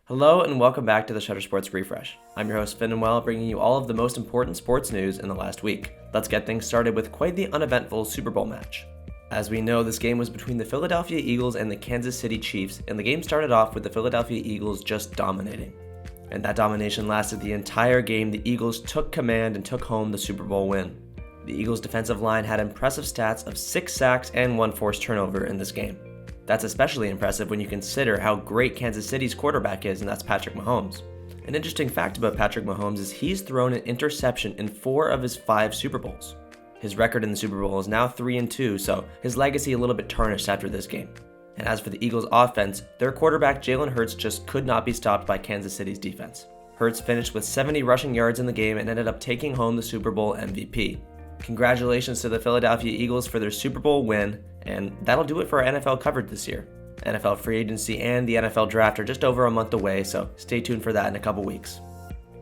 Hello and welcome back to the Shutter Sports Refresh. I'm your host Finn Well, bringing you all of the most important sports news in the last week. Let's get things started with quite the uneventful Super Bowl match. As we know, this game was between the Philadelphia Eagles and the Kansas City Chiefs, and the game started off with the Philadelphia Eagles just dominating. And that domination lasted the entire game. The Eagles took command and took home the Super Bowl win. The Eagles' defensive line had impressive stats of 6 sacks and 1 forced turnover in this game. That's especially impressive when you consider how great Kansas City's quarterback is, and that's Patrick Mahomes. An interesting fact about Patrick Mahomes is he's thrown an interception in 4 of his 5 Super Bowls. His record in the Super Bowl is now 3-2, so his legacy a little bit tarnished after this game. And as for the Eagles' offense, their quarterback Jalen Hurts just could not be stopped by Kansas City's defense. Hurts finished with 70 rushing yards in the game and ended up taking home the Super Bowl MVP. Congratulations to the Philadelphia Eagles for their Super Bowl win, and that'll do it for our NFL coverage this year. NFL free agency and the NFL draft are just over a month away, so stay tuned for that in a couple weeks.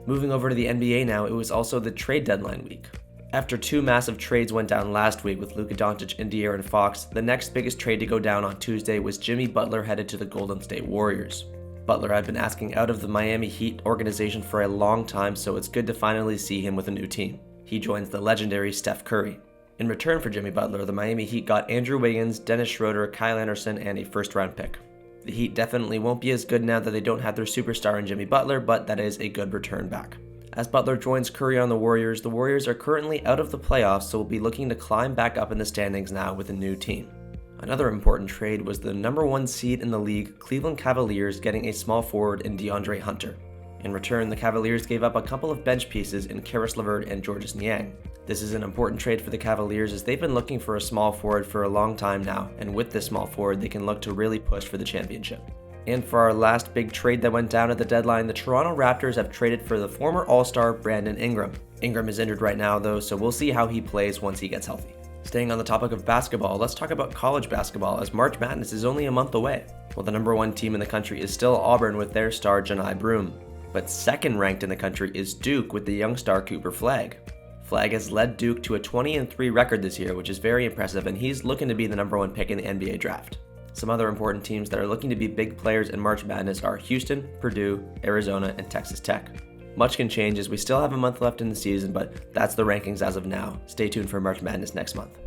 Moving over to the NBA now, it was also the trade deadline week. After 2 massive trades went down last week with Luka Doncic and De'Aaron Fox, the next biggest trade to go down on Tuesday was Jimmy Butler headed to the Golden State Warriors. Butler had been asking out of the Miami Heat organization for a long time, so it's good to finally see him with a new team. He joins the legendary Steph Curry. In return for Jimmy Butler, the Miami Heat got Andrew Wiggins, Dennis Schroeder, Kyle Anderson, and a first-round pick. The Heat definitely won't be as good now that they don't have their superstar in Jimmy Butler, but that is a good return back. As Butler joins Curry on the Warriors are currently out of the playoffs, so will be looking to climb back up in the standings now with a new team. Another important trade was the number 1 seed in the league, Cleveland Cavaliers, getting a small forward in DeAndre Hunter. In return, the Cavaliers gave up a couple of bench pieces in Caris LeVert and Georges Niang. This is an important trade for the Cavaliers as they've been looking for a small forward for a long time now, and with this small forward, they can look to really push for the championship. And for our last big trade that went down at the deadline, the Toronto Raptors have traded for the former All-Star Brandon Ingram. Ingram is injured right now though, so we'll see how he plays once he gets healthy. Staying on the topic of basketball, let's talk about college basketball as March Madness is only a month away. Well, the number 1 team in the country is still Auburn with their star Johni Broome. But second ranked in the country is Duke with the young star Cooper Flagg. Flagg has led Duke to a 20-3 record this year, which is very impressive, and he's looking to be the number 1 pick in the NBA draft. Some other important teams that are looking to be big players in March Madness are Houston, Purdue, Arizona, and Texas Tech. Much can change as we still have a month left in the season, but that's the rankings as of now. Stay tuned for March Madness next month.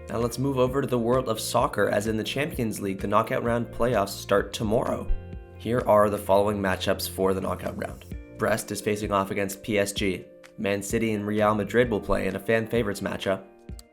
Now let's move over to the world of soccer, as in the Champions League, the knockout round playoffs start tomorrow. Here are the following matchups for the knockout round. Brest is facing off against PSG. Man City and Real Madrid will play in a fan favorites matchup.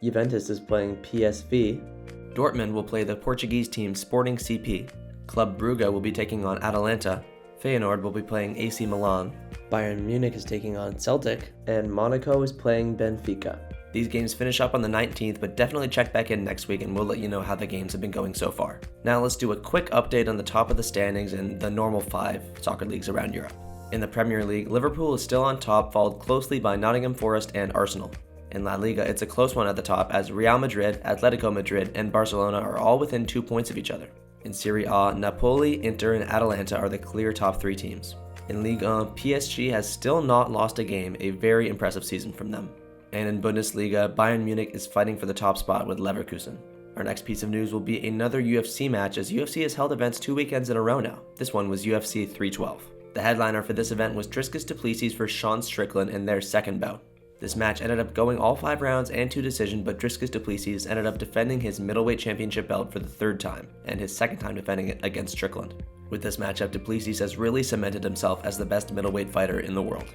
Juventus is playing PSV. Dortmund will play the Portuguese team Sporting CP. Club Brugge will be taking on Atalanta. Feyenoord will be playing AC Milan. Bayern Munich is taking on Celtic. And Monaco is playing Benfica. These games finish up on the 19th, but definitely check back in next week and we'll let you know how the games have been going so far. Now let's do a quick update on the top of the standings and the normal 5 soccer leagues around Europe. In the Premier League, Liverpool is still on top, followed closely by Nottingham Forest and Arsenal. In La Liga, it's a close one at the top as Real Madrid, Atletico Madrid, and Barcelona are all within 2 points of each other. In Serie A, Napoli, Inter, and Atalanta are the clear top 3 teams. In Ligue 1, PSG has still not lost a game, a very impressive season from them. And in Bundesliga, Bayern Munich is fighting for the top spot with Leverkusen. Our next piece of news will be another UFC match as UFC has held events 2 weekends in a row now. This one was UFC 312. The headliner for this event was Dricus du Plessis versus Sean Strickland in their second bout. This match ended up going all 5 rounds and to decision, but Dricus du Plessis ended up defending his middleweight championship belt for the 3rd time, and his 2nd time defending it against Strickland. With this matchup, du Plessis has really cemented himself as the best middleweight fighter in the world.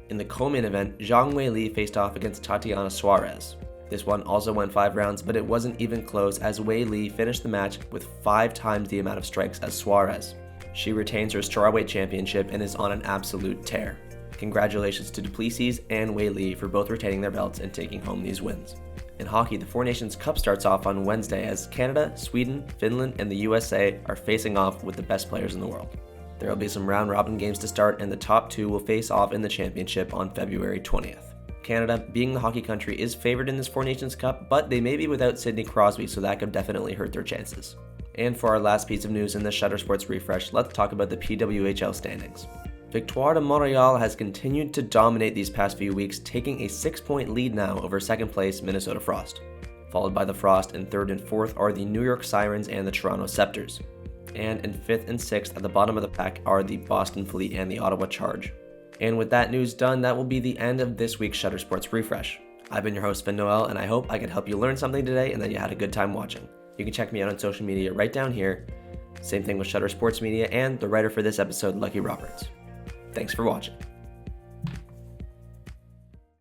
In the co-main event, Zhang Weili faced off against Tatiana Suarez. This one also went 5 rounds, but it wasn't even close as Weili finished the match with 5 times the amount of strikes as Suarez. She retains her strawweight championship and is on an absolute tear. Congratulations to du Plessis and Weili for both retaining their belts and taking home these wins. In hockey, the Four Nations Cup starts off on Wednesday as Canada, Sweden, Finland, and the USA are facing off with the best players in the world. There will be some round-robin games to start, and the top 2 will face off in the championship on February 20th. Canada, being the hockey country, is favored in this Four Nations Cup, but they may be without Sidney Crosby, so that could definitely hurt their chances. And for our last piece of news in the Shutter Sports Refresh, let's talk about the PWHL standings. Victoire de Montréal has continued to dominate these past few weeks, taking a 6-point lead now over 2nd place Minnesota Frost. Followed by the Frost, and 3rd and 4th are the New York Sirens and the Toronto Scepters. and in 5th and 6th at the bottom of the pack are the Boston Fleet and the Ottawa Charge. And with that news done, that will be the end of this week's Shutter Sports Refresh. I've been your host, Finn Noel, and I hope I could help you learn something today and that you had a good time watching. You can check me out on social media right down here. Same thing with Shutter Sports Media and the writer for this episode, Lucky Roberts. Thanks for watching.